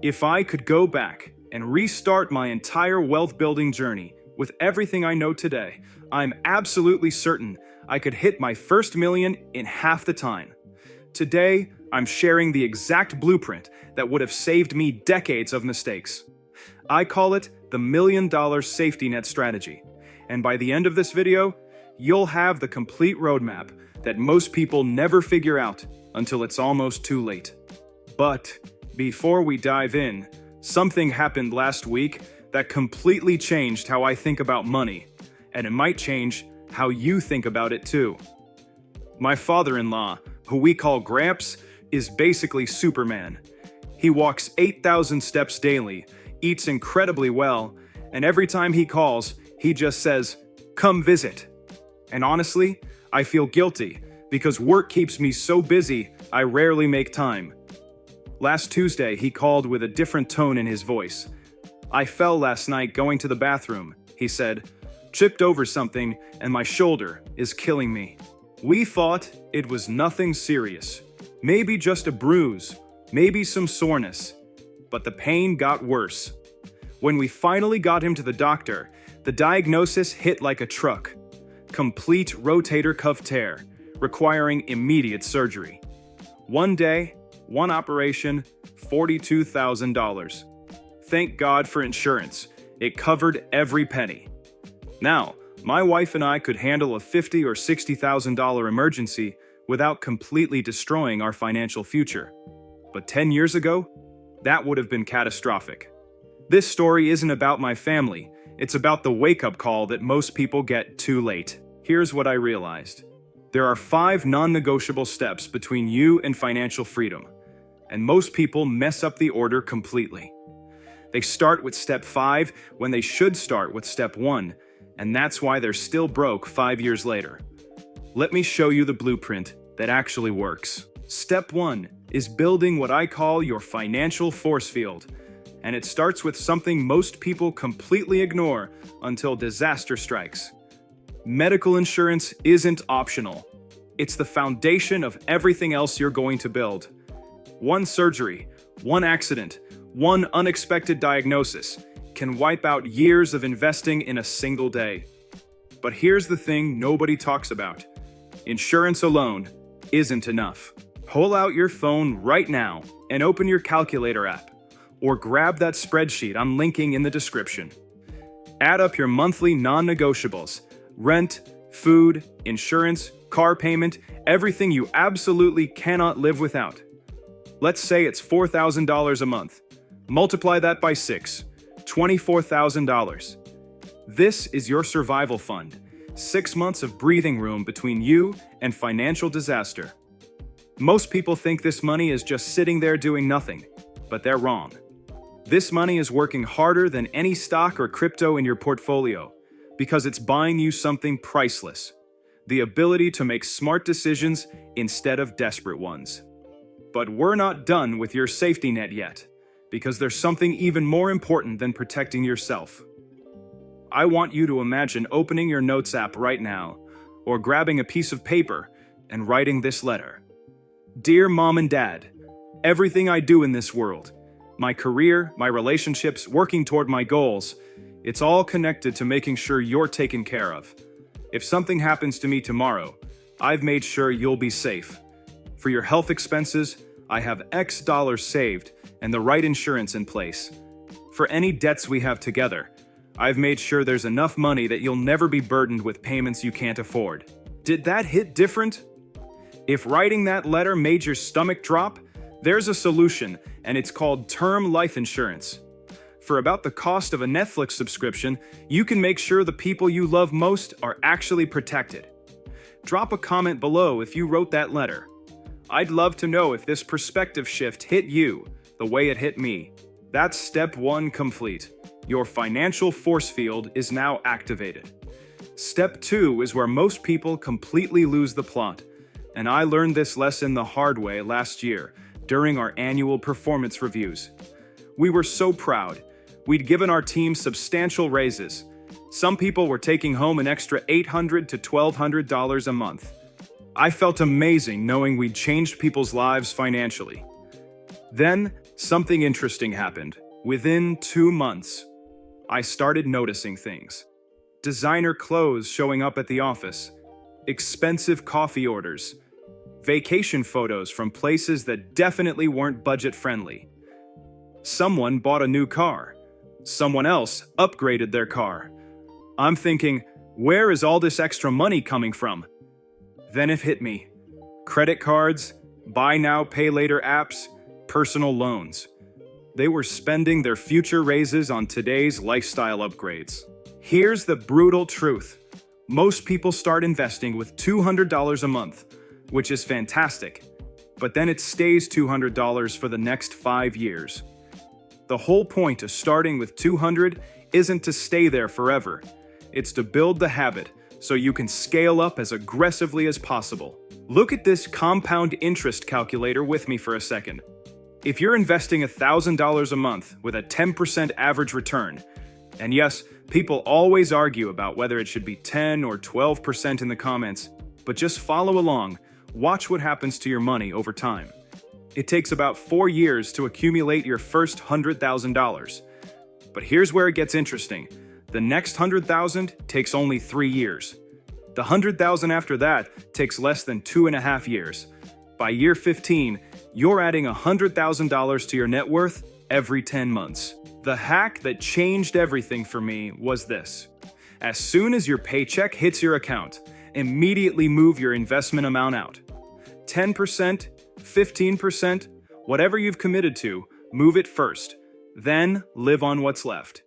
If I could go back and restart my entire wealth building journey with everything I know today, I'm absolutely certain I could hit my first million in half the time. Today, I'm sharing the exact blueprint that would have saved me decades of mistakes. I call it the $1 million safety net strategy. And by the end of this video, you'll have the complete roadmap that most people never figure out until it's almost too late. But before we dive in, something happened last week that completely changed how I think about money, and it might change how you think about it too. My father-in-law, who we call Gramps, is basically Superman. He walks 8,000 steps daily, eats incredibly well, and every time he calls, he just says, "Come visit." And honestly, I feel guilty because work keeps me so busy I rarely make time. Last Tuesday, he called with a different tone in his voice. "I fell last night going to the bathroom," he said, "tripped over something and my shoulder is killing me." We thought it was nothing serious. Maybe just a bruise, maybe some soreness. But the pain got worse. When we finally got him to the doctor, the diagnosis hit like a truck. Complete rotator cuff tear, requiring immediate surgery. One day, one operation, $42,000. Thank God for insurance. It covered every penny. Now, my wife and I could handle a $50,000 or $60,000 emergency without completely destroying our financial future. But 10 years ago, that would have been catastrophic. This story isn't about my family. It's about the wake-up call that most people get too late. Here's what I realized. There are 5 non-negotiable steps between you and financial freedom, and most people mess up the order completely. They start with step 5 when they should start with step 1, and that's why they're still broke 5 years later. Let me show you the blueprint that actually works. Step 1 is building what I call your financial force field, and it starts with something most people completely ignore until disaster strikes. Medical insurance isn't optional. It's the foundation of everything else you're going to build. One surgery, one accident, one unexpected diagnosis can wipe out years of investing in a single day. But here's the thing nobody talks about. Insurance alone isn't enough. Pull out your phone right now and open your calculator app, or grab that spreadsheet I'm linking in the description. Add up your monthly non-negotiables: rent, food, insurance, car payment, everything you absolutely cannot live without. Let's say it's $4,000 a month. Multiply that by 6, $24,000. This is your survival fund, 6 months of breathing room between you and financial disaster. Most people think this money is just sitting there doing nothing, but they're wrong. This money is working harder than any stock or crypto in your portfolio, because it's buying you something priceless: the ability to make smart decisions instead of desperate ones. But we're not done with your safety net yet, because there's something even more important than protecting yourself. I want you to imagine opening your notes app right now, or grabbing a piece of paper and writing this letter. Dear Mom and Dad, everything I do in this world, my career, my relationships, working toward my goals, it's all connected to making sure you're taken care of. If something happens to me tomorrow, I've made sure you'll be safe. For your health expenses, I have X dollars saved and the right insurance in place. For any debts we have together, I've made sure there's enough money that you'll never be burdened with payments you can't afford. Did that hit different? If writing that letter made your stomach drop, there's a solution, and it's called term life insurance. For about the cost of a Netflix subscription, you can make sure the people you love most are actually protected. Drop a comment below if you wrote that letter. I'd love to know if this perspective shift hit you the way it hit me. That's step 1 complete. Your financial force field is now activated. Step 2 is where most people completely lose the plot, and I learned this lesson the hard way last year during our annual performance reviews. We were so proud. We'd given our team substantial raises. Some people were taking home an extra $800 to $1,200 a month. I felt amazing knowing we'd changed people's lives financially. Then, Something interesting happened. Within 2 months, I started noticing things. Designer clothes showing up at the office, expensive coffee orders, vacation photos from places that definitely weren't budget-friendly. Someone bought a new car. Someone else upgraded their car. I'm thinking, where is all this extra money coming from? Then it hit me. Credit cards, buy now, pay later apps, personal loans. They were spending their future raises on today's lifestyle upgrades. Here's the brutal truth. Most people start investing with $200 a month, which is fantastic, but then it stays $200 for the next 5 years. The whole point of starting with $200 isn't to stay there forever. It's to build the habit so you can scale up as aggressively as possible. Look at this compound interest calculator with me for a second. If you're investing $1,000 a month with a 10% average return, and yes, people always argue about whether it should be 10 or 12% in the comments, but just follow along, watch what happens to your money over time. It takes about 4 years to accumulate your first $100,000. But here's where it gets interesting. The next 100,000 takes only 3 years. The 100,000 after that takes less than 2.5 years. By year 15, you're adding $100,000 to your net worth every 10 months. The hack that changed everything for me was this. As soon as your paycheck hits your account, immediately move your investment amount out. 10%, 15%, whatever you've committed to, move it first. Then live on what's left.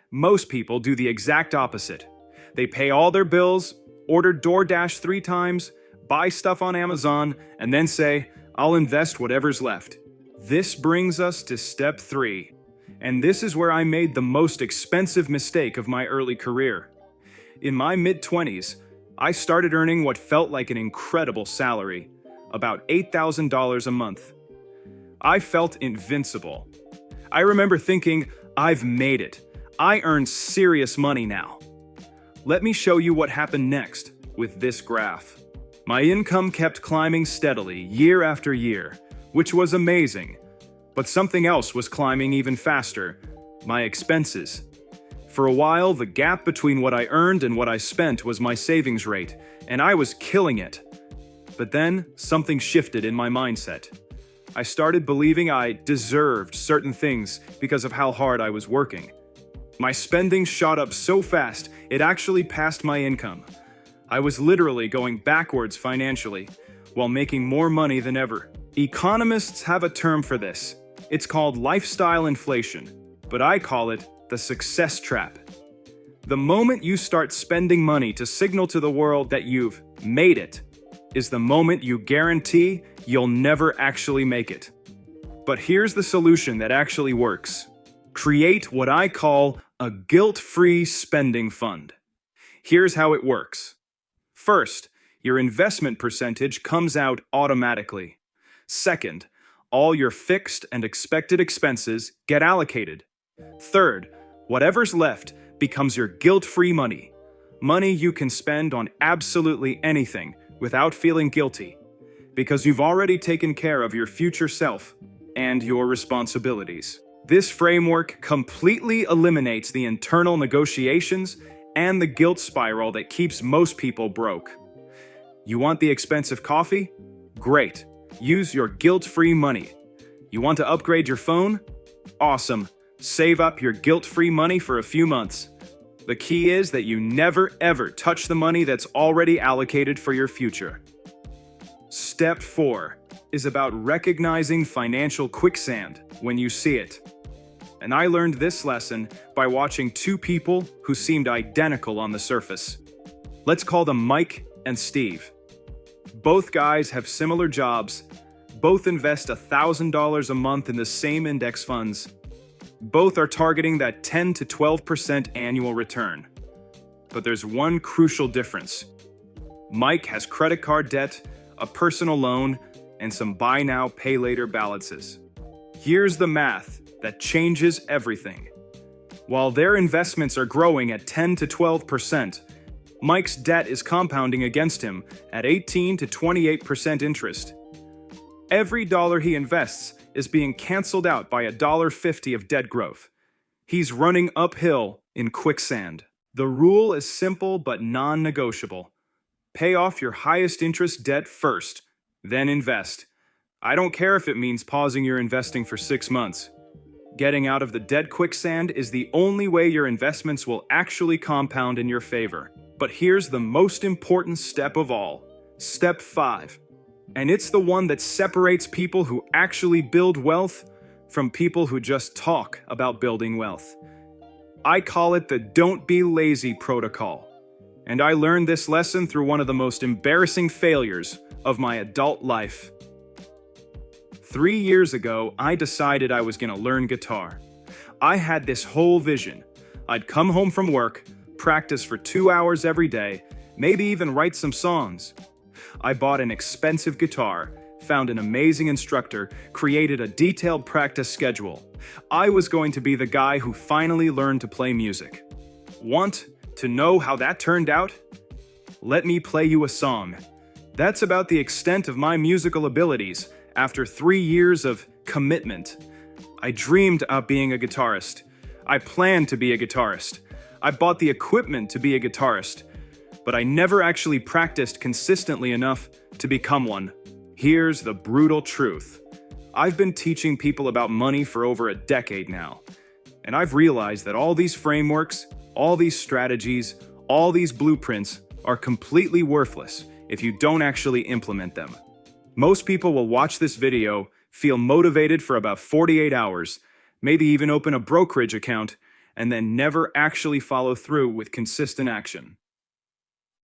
Most people do the exact opposite. They pay all their bills, order DoorDash 3 times, buy stuff on Amazon, and then say, I'll invest whatever's left. This brings us to step 3. And this is where I made the most expensive mistake of my early career. In my mid-20s, I started earning what felt like an incredible salary, about $8,000 a month. I felt invincible. I remember thinking, I've made it. I earn serious money now. Let me show you what happened next with this graph. My income kept climbing steadily year after year, which was amazing. But something else was climbing even faster: my expenses. For a while, the gap between what I earned and what I spent was my savings rate, and I was killing it. But then, something shifted in my mindset. I started believing I deserved certain things because of how hard I was working. My spending shot up so fast, it actually passed my income. I was literally going backwards financially, while making more money than ever. Economists have a term for this. It's called lifestyle inflation, but I call it the success trap. The moment you start spending money to signal to the world that you've made it, is the moment you guarantee you'll never actually make it. But here's the solution that actually works. Create what I call a guilt-free spending fund. Here's how it works. First, your investment percentage comes out automatically. Second, all your fixed and expected expenses get allocated. Third, whatever's left becomes your guilt-free money. Money you can spend on absolutely anything without feeling guilty, because you've already taken care of your future self and your responsibilities. This framework completely eliminates the internal negotiations and the guilt spiral that keeps most people broke. You want the expensive coffee? Great. Use your guilt-free money. You want to upgrade your phone? Awesome. Save up your guilt-free money for a few months. The key is that you never ever touch the money that's already allocated for your future. Step 4 is about recognizing financial quicksand when you see it. And I learned this lesson by watching 2 people who seemed identical on the surface. Let's call them Mike and Steve. Both guys have similar jobs. Both invest $1,000 a month in the same index funds. Both are targeting that 10 to 12% annual return. But there's one crucial difference. Mike has credit card debt, a personal loan, and some buy now, pay later balances. Here's the math that changes everything. While their investments are growing at 10 to 12%, Mike's debt is compounding against him at 18 to 28% interest. Every dollar he invests is being canceled out by $1.50 of debt growth. He's running uphill in quicksand. The rule is simple but non-negotiable. Pay off your highest interest debt first, then invest. I don't care if it means pausing your investing for 6 months. Getting out of the debt quicksand is the only way your investments will actually compound in your favor. But here's the most important step of all. Step 5. And it's the one that separates people who actually build wealth from people who just talk about building wealth. I call it the don't be lazy protocol. And I learned this lesson through one of the most embarrassing failures of my adult life. 3 years ago, I decided I was going to learn guitar. I had this whole vision. I'd come home from work, practice for 2 hours every day, maybe even write some songs. I bought an expensive guitar, found an amazing instructor, created a detailed practice schedule. I was going to be the guy who finally learned to play music. Want to know how that turned out? Let me play you a song. That's about the extent of my musical abilities after 3 years of commitment. I dreamed of being a guitarist. I planned to be a guitarist. I bought the equipment to be a guitarist. But I never actually practiced consistently enough to become one. Here's the brutal truth. I've been teaching people about money for over a decade now. And I've realized that all these frameworks, all these strategies, all these blueprints are completely worthless if you don't actually implement them. Most people will watch this video, feel motivated for about 48 hours, maybe even open a brokerage account, and then never actually follow through with consistent action.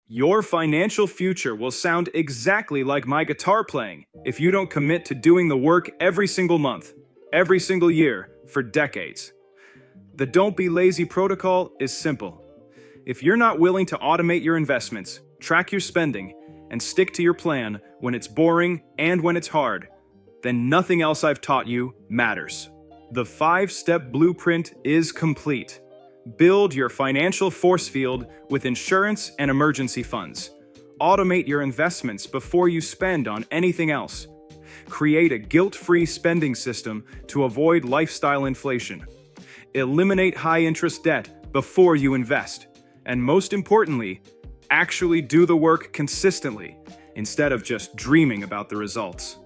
Your financial future will sound exactly like my guitar playing if you don't commit to doing the work every single month, every single year, for decades. The don't be lazy protocol is simple. If you're not willing to automate your investments, track your spending, and stick to your plan when it's boring and when it's hard, then nothing else I've taught you matters. The 5-step blueprint is complete. Build your financial force field with insurance and emergency funds. Automate your investments before you spend on anything else. Create a guilt-free spending system to avoid lifestyle inflation. Eliminate high-interest debt before you invest. And most importantly, actually do the work consistently instead of just dreaming about the results.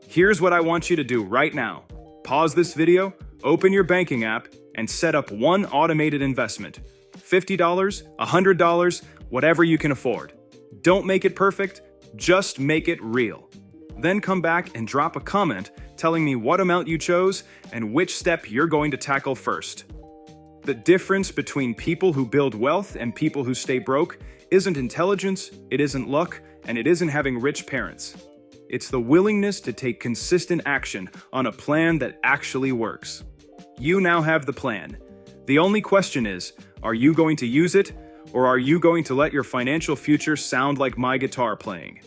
Here's what I want you to do right now. Pause this video, open your banking app, and set up one automated investment. $50, $100, whatever you can afford. Don't make it perfect, just make it real. Then come back and drop a comment telling me what amount you chose and which step you're going to tackle first. The difference between people who build wealth and people who stay broke isn't intelligence, it isn't luck, and it isn't having rich parents. It's the willingness to take consistent action on a plan that actually works. You now have the plan. The only question is, are you going to use it, or are you going to let your financial future sound like my guitar playing?